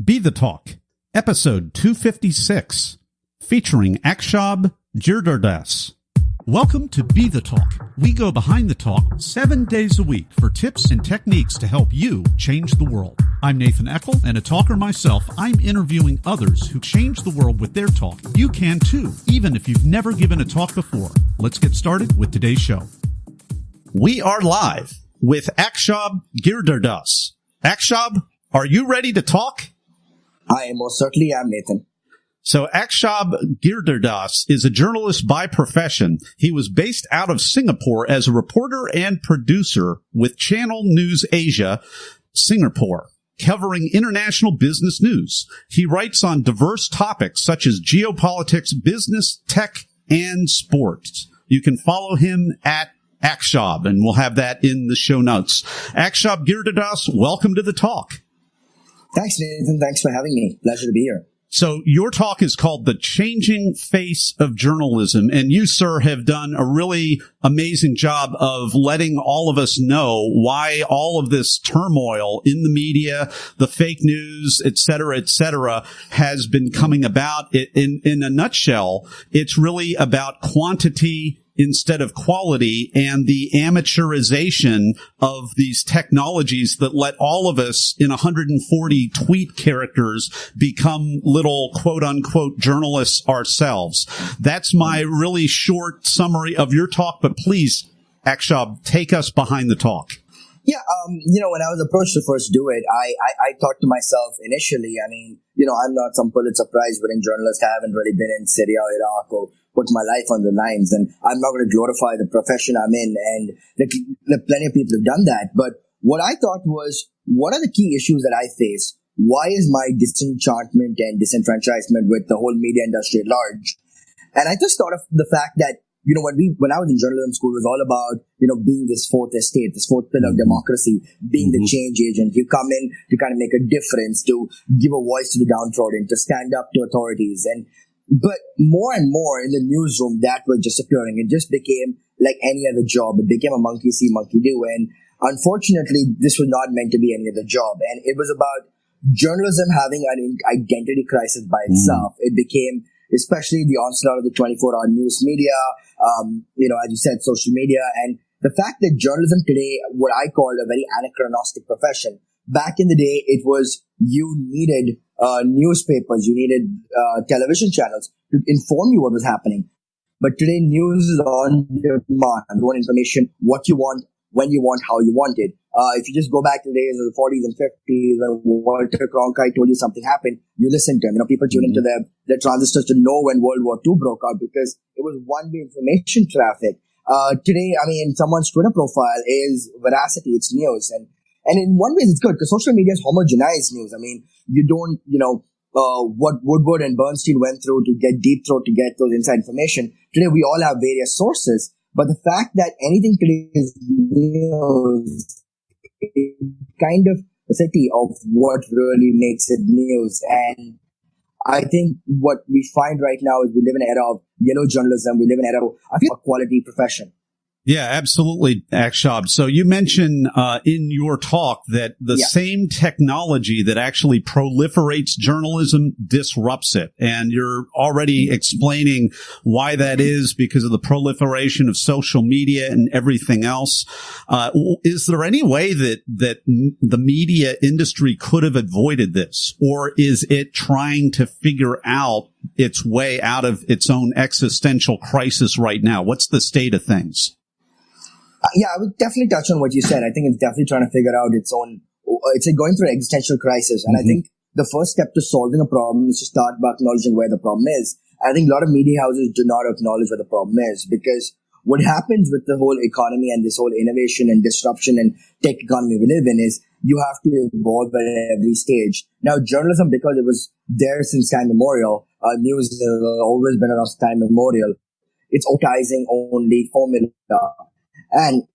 Be the Talk, episode 256, featuring Akshobh Giridharadas. Welcome to Be the Talk. We go behind the talk 7 days a week for tips and techniques to help you change the world. I'm Nathan Eckel, and a talker myself. I'm interviewing others who change the world with their talk. You can too, even if you've never given a talk before. Let's get started with today's show. We are live with Akshobh Giridharadas. Akshobh, are you ready to talk? I most certainly am, Nathan. So Akshobh Giridharadas is a journalist by profession. He was based out of Singapore as a reporter and producer with Channel News Asia, Singapore, covering international business news. He writes on diverse topics such as geopolitics, business, tech, and sports. You can follow him at Akshobh, and we'll have that in the show notes. Akshobh Giridharadas, welcome to the talk. Thanks, Nathan. Thanks for having me. Pleasure to be here. So your talk is called The Changing Face of Journalism, and you, sir, have done a really amazing job of letting all of us know why all of this turmoil in the media, the fake news, et cetera, has been coming about. In a nutshell, it's really about quantity instead of quality and the amateurization of these technologies that let all of us in 140 tweet characters become little quote unquote journalists ourselves. That's my really short summary of your talk, but please, Akshobh, take us behind the talk. Yeah, when I was approached to first do it, I thought to myself initially, I'm not some Pulitzer Prize winning journalist. I haven't really been in Syria or Iraq or put my life on the lines, and I'm not going to glorify the profession I'm in, and plenty of people have done that. But what I thought was, what are the key issues that I face? Why is my disenchantment and disenfranchisement with the whole media industry at large? And I just thought of the fact that, when I was in journalism school, it was all about, being this fourth estate, this fourth pillar of democracy, being the change agent. You come in to kind of make a difference, to give a voice to the downtrodden, to stand up to authorities. But more and more in the newsroom, that was disappearing. It just became like any other job. It became a monkey see, monkey do. And unfortunately, this was not meant to be any other job. And it was about journalism having an identity crisis by itself. It became, especially the onslaught of the 24-hour news media, as you said, social media, and the fact that journalism today, what I call a very anachronistic profession. Back in the day, it was you needed newspapers, you needed television channels to inform you what was happening. But today, news is on demand. You want information, what you want, when you want, how you want it. If you just go back to the days of the 40s and 50s when Walter Cronkite told you something happened, you listen to him. People tune into their transistors to know when World War II broke out because it was one-way information traffic. Today, someone's Twitter profile is veracity, it's news. And in one way, it's good because social media is homogenized news. You don't, what Woodward and Bernstein went through to get Deep Throat to get those inside information. Today, we all have various sources. But the fact that anything today is news, is kind of the city of what really makes it news. And I think what we find right now is we live in an era of yellow journalism. We live in an era of a quality profession. Yeah, absolutely, Akshobh. So you mentioned in your talk that the same technology that actually proliferates journalism disrupts it. And you're already explaining why that is because of the proliferation of social media and everything else. Is there any way that the media industry could have avoided this? Or is it trying to figure out its way out of its own existential crisis right now? What's the state of things? I would definitely touch on what you said. I think it's definitely trying to figure out it's going through an existential crisis. And I think the first step to solving a problem is to start by acknowledging where the problem is. I think a lot of media houses do not acknowledge where the problem is because what happens with the whole economy and this whole innovation and disruption and tech economy we live in is you have to evolve at every stage. Now, journalism, because it was there since time immemorial, news has always been around since time immemorial. It's advertising only formula. And,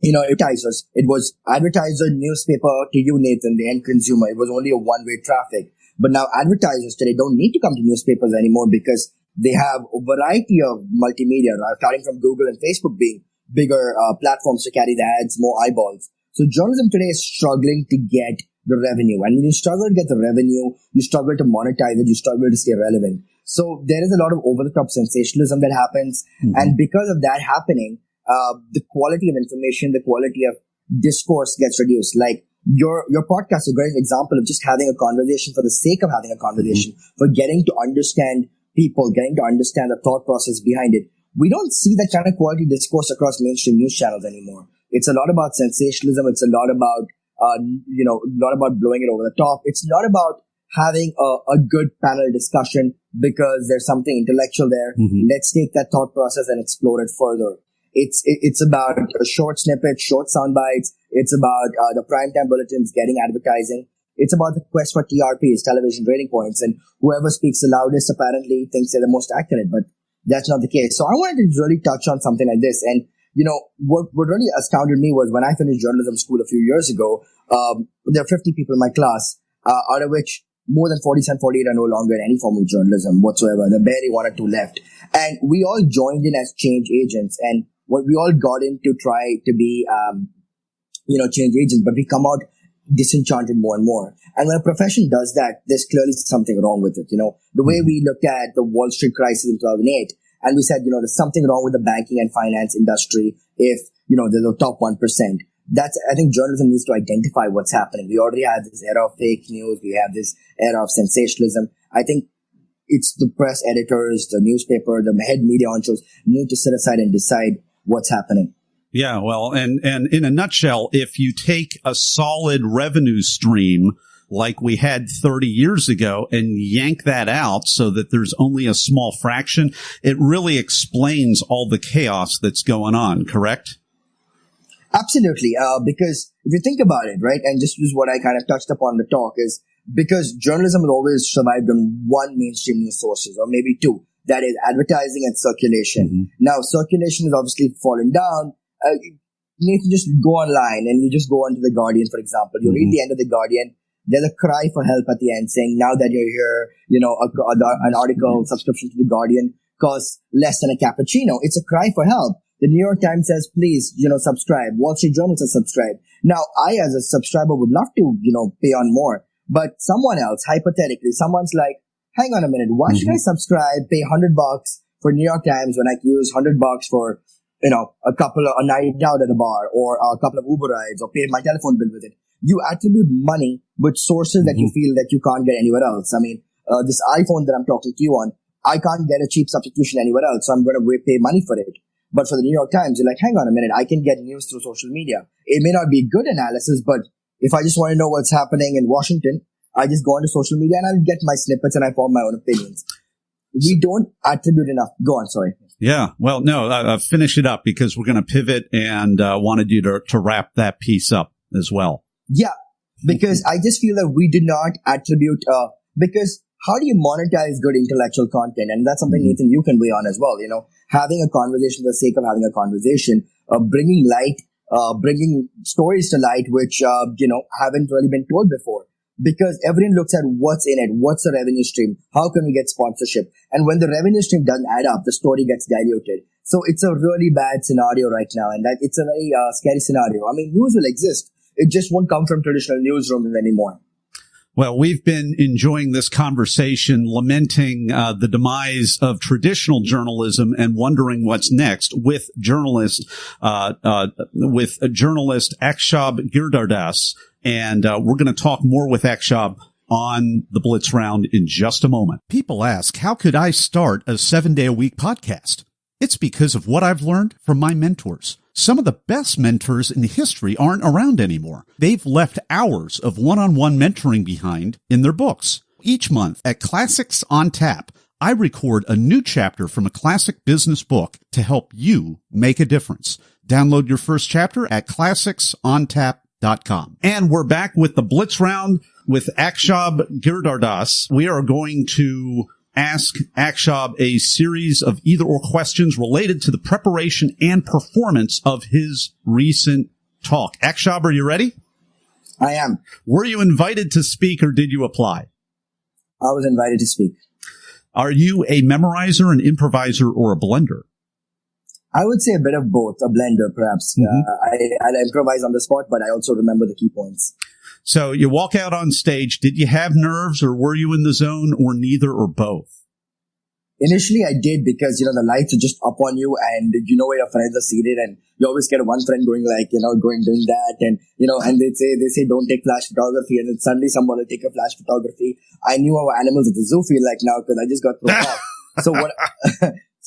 advertisers, it was advertiser, newspaper to you, Nathan, the end consumer. It was only a one-way traffic. But now advertisers today don't need to come to newspapers anymore because they have a variety of multimedia, right? Starting from Google and Facebook being bigger platforms to carry the ads, more eyeballs. So journalism today is struggling to get the revenue. And when you struggle to get the revenue, you struggle to monetize it, you struggle to stay relevant. So there is a lot of over-the-top sensationalism that happens. Mm-hmm. And because of that happening, the quality of information, the quality of discourse gets reduced. Like your podcast is a great example of just having a conversation for the sake of having a conversation, for getting to understand people, getting to understand the thought process behind it. We don't see that kind of quality discourse across mainstream news channels anymore. It's a lot about sensationalism. It's a lot about, a lot about blowing it over the top. It's not about having a good panel discussion because there's something intellectual there. Mm-hmm. Let's take that thought process and explore it further. It's about short snippets, short sound bites. It's about the primetime bulletins getting advertising. It's about the quest for TRPs, television rating points, and whoever speaks the loudest apparently thinks they're the most accurate, but that's not the case. So I wanted to really touch on something like this. And, what really astounded me was when I finished journalism school a few years ago, there are 50 people in my class, out of which more than 47, 48 are no longer in any form of journalism whatsoever. There are barely 1 or 2 left. And we all joined in as change agents. And we all got in to try to be, change agents, but we come out disenchanted more and more. And when a profession does that, there's clearly something wrong with it. The way we looked at the Wall Street crisis in 2008, and we said, there's something wrong with the banking and finance industry if, they're the top 1%. I think journalism needs to identify what's happening. We already have this era of fake news. We have this era of sensationalism. I think it's the press editors, the newspaper, the head media honchos need to sit aside and decide what's happening. Yeah, well, and in a nutshell, if you take a solid revenue stream like we had 30 years ago and yank that out so that there's only a small fraction, it really explains all the chaos that's going on, correct? Absolutely, because if you think about it, right, and just what I kind of touched upon the talk is because journalism has always survived on one mainstream news sources or maybe 2, that is advertising and circulation. Mm-hmm. Now, circulation has obviously fallen down. You can just go online and you just go onto The Guardian, for example. You read the end of The Guardian. There's a cry for help at the end saying, now that you're here, an article subscription to The Guardian costs less than a cappuccino. It's a cry for help. The New York Times says, please, subscribe. Wall Street Journal says subscribe. Now, I as a subscriber would love to, pay on more. But someone else, hypothetically, someone's like, hang on a minute. Why should I subscribe, pay $100 for New York Times when I can use $100 for a night out at a bar or a couple of Uber rides or pay my telephone bill with it? You attribute money with sources that you feel that you can't get anywhere else. I mean, this iPhone that I'm talking to you on, I can't get a cheap substitution anywhere else, so I'm going to pay money for it. But for the New York Times, you're like, hang on a minute, I can get news through social media. It may not be good analysis, but if I just want to know what's happening in Washington, I just go onto social media and I'll get my snippets and I form my own opinions. We don't attribute enough. Go on, sorry. Yeah, well, no, finish it up because we're going to pivot and wanted you to wrap that piece up as well. Yeah, because I just feel that we do not attribute, because how do you monetize good intellectual content? And that's something, Nathan, you can weigh on as well. Having a conversation for the sake of having a conversation, bringing stories to light, which, haven't really been told before. Because everyone looks at what's in it, what's the revenue stream, how can we get sponsorship? And when the revenue stream doesn't add up, the story gets diluted. So it's a really bad scenario right now, and that it's a very scary scenario. I mean, news will exist. It just won't come from traditional newsrooms anymore. Well, we've been enjoying this conversation, lamenting the demise of traditional journalism and wondering what's next with journalist Akshobh Giridharadas. And we're going to talk more with Akshobh on the Blitz Round in just a moment. People ask, how could I start a 7-day-a-week podcast? It's because of what I've learned from my mentors. Some of the best mentors in history aren't around anymore. They've left hours of one-on-one mentoring behind in their books. Each month at Classics on Tap, I record a new chapter from a classic business book to help you make a difference. Download your first chapter at classicsontap.com. And we're back with the Blitz Round with Akshobh Giridharadas. We are going to ask Akshobh a series of either-or questions related to the preparation and performance of his recent talk. Akshobh, are you ready? I am. Were you invited to speak or did you apply? I was invited to speak. Are you a memorizer, an improviser, or a blender? I would say a bit of both, a blender perhaps. I improvise on the spot, but I also remember the key points. So you walk out on stage. Did you have nerves, or were you in the zone, or neither, or both? Initially, I did because, the lights are just up on you and you know where your friends are seated, and you always get one friend going doing that. And, and they say, don't take flash photography. And then suddenly someone will take a flash photography. I knew how animals at the zoo feel like now because I just got thrown off.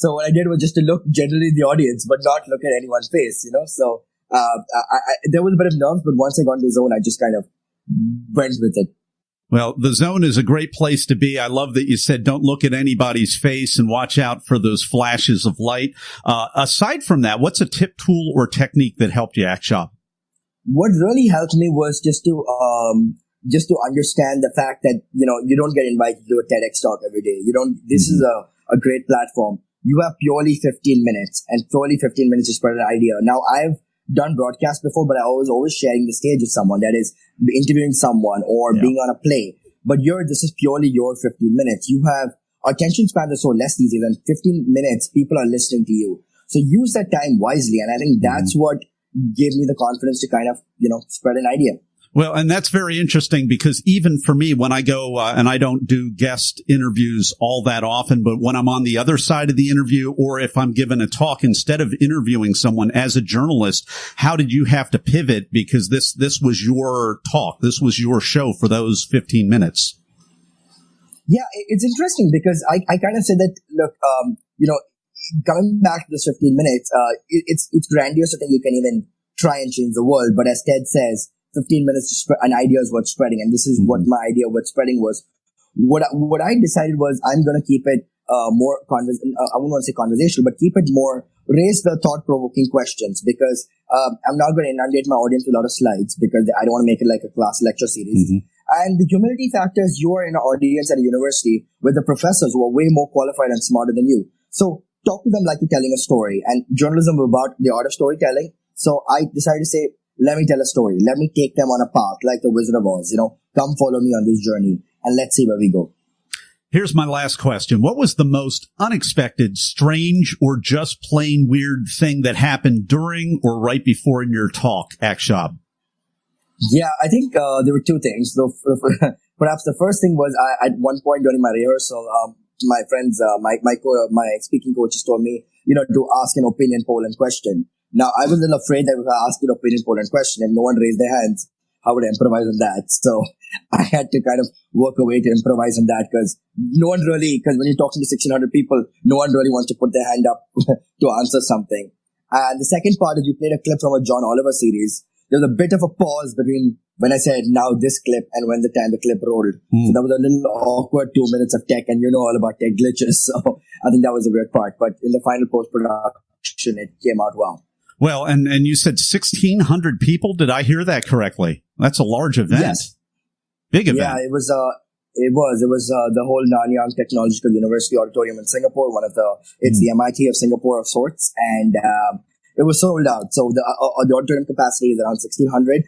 So what I did was just to look generally at the audience, but not look at anyone's face, So, there was a bit of nerves, but once I got in the zone, I just kind of went with it. Well, the zone is a great place to be. I love that you said don't look at anybody's face and watch out for those flashes of light. Aside from that, what's a tip, tool, or technique that helped you, Akshobh? What really helped me was just to understand the fact that, you don't get invited to do a TEDx talk every day. This is a great platform. You have purely 15 minutes and purely 15 minutes to spread an idea. Now, I've done broadcasts before, but I was always sharing the stage with someone, that is interviewing someone or being on a play. But this is purely your 15 minutes. You have attention spans are so less these days, and 15 minutes, people are listening to you. So use that time wisely. And I think that's what gave me the confidence to kind of, spread an idea. Well, and that's very interesting because even for me, when I go, and I don't do guest interviews all that often, but when I'm on the other side of the interview, or if I'm given a talk, instead of interviewing someone as a journalist, how did you have to pivot? Because this was your talk. This was your show for those 15 minutes. Yeah, it's interesting because I kind of said that, look, coming back to this 15 minutes, it's grandiose to think you can even try and change the world. But as Ted says, 15 minutes to spread an idea is worth spreading. And this is what my idea worth spreading was. What I decided was I'm going to keep it more I wouldn't want to say conversational, but keep it more, raise the thought-provoking questions, because I'm not going to inundate my audience with a lot of slides because I don't want to make it like a class lecture series. And the humility factor is you're in an audience at a university with the professors who are way more qualified and smarter than you. So talk to them like you're telling a story. And journalism is about the art of storytelling. So I decided to say, let me tell a story. Let me take them on a path like the Wizard of Oz. Come follow me on this journey and let's see where we go. Here's my last question. What was the most unexpected, strange, or just plain weird thing that happened during or right before in your talk, Akshobh? Yeah, I think there were two things. So perhaps the first thing was at one point during my rehearsal, my friends, my speaking coaches told me, to ask an opinion poll and question. Now, I was a little afraid that if I asked an opinion poll and question and no one raised their hands, how would I improvise on that? So I had to kind of work a way to improvise on that because because when you're talking to 1,600 people, no one really wants to put their hand up to answer something. And the second part is we played a clip from a John Oliver series. There was a bit of a pause between when I said now this clip and when the clip rolled. So that was a little awkward 2 minutes of tech, and you know all about tech glitches. So I think that was a weird part. But in the final post-production, it came out well. Well, and you said 1,600 people. Did I hear that correctly? That's a large event. Yes. Big event. Yeah, it was the whole Nanyang Technological University Auditorium in Singapore. It's the MIT of Singapore of sorts. And, it was sold out. So the auditorium capacity is around 1,600.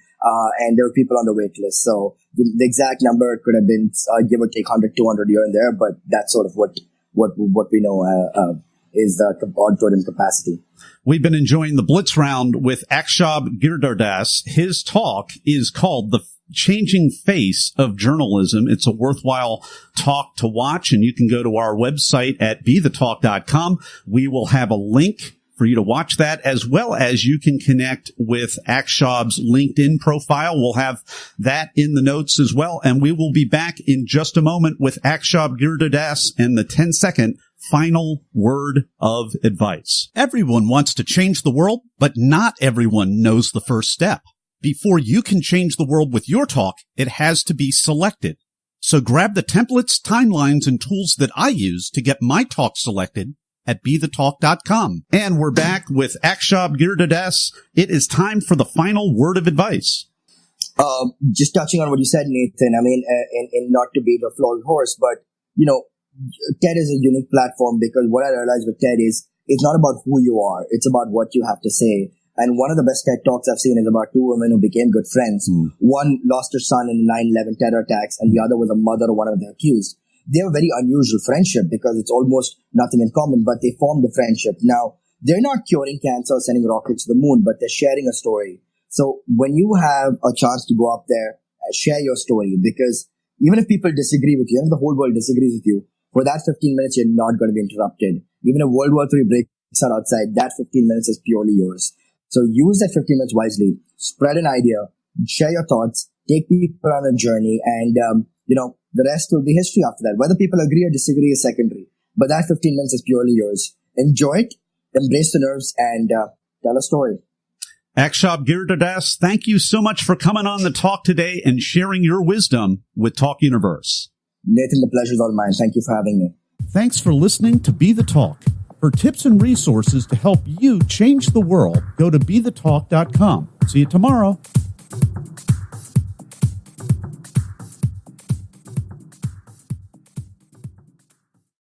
And there were people on the wait list. So the exact number could have been, give or take 100, 200 here and there. But that's sort of what we know, is the auditorium capacity. We've been enjoying the Blitz Round with Akshobh Giridharadas. His talk is called The Changing Face of Journalism. It's a worthwhile talk to watch, and you can go to our website at BeTheTalk.com. We will have a link for you to watch that, as well as you can connect with Akshobh's LinkedIn profile. We'll have that in the notes as well. And we will be back in just a moment with Akshobh Giridharadas and the 10-second final word of advice. Everyone wants to change the world, but not everyone knows the first step. Before you can change the world with your talk, it has to be selected. So grab the templates, timelines, and tools that I use to get my talk selected at BeTheTalk.com. And we're back with Akshobh Giridharadas. It is time for the final word of advice. Just touching on what you said, Nathan, I mean, and not to be the flawed horse, but, TED is a unique platform because what I realized with TED is it's not about who you are. It's about what you have to say. And one of the best TED Talks I've seen is about two women who became good friends. One lost her son in the 9/11 terror attacks, and the other was a mother of one of the accused. They have a very unusual friendship because it's almost nothing in common, but they formed a friendship. Now, they're not curing cancer or sending rockets to the moon, but they're sharing a story. So when you have a chance to go up there share your story, because even if people disagree with you, even if the whole world disagrees with you, for that 15 minutes, you're not going to be interrupted. Even if World War III breaks out outside, that 15 minutes is purely yours. So use that 15 minutes wisely, spread an idea, share your thoughts, take people on a journey, and, the rest will be history after that. Whether people agree or disagree is secondary, but that 15 minutes is purely yours. Enjoy it, embrace the nerves, and tell a story. Akshobh Giridharadas, thank you so much for coming on the talk today and sharing your wisdom with Talk Universe. Nathan, the pleasure is all mine. Thank you for having me. Thanks for listening to Be The Talk. For tips and resources to help you change the world, go to BeTheTalk.com. See you tomorrow.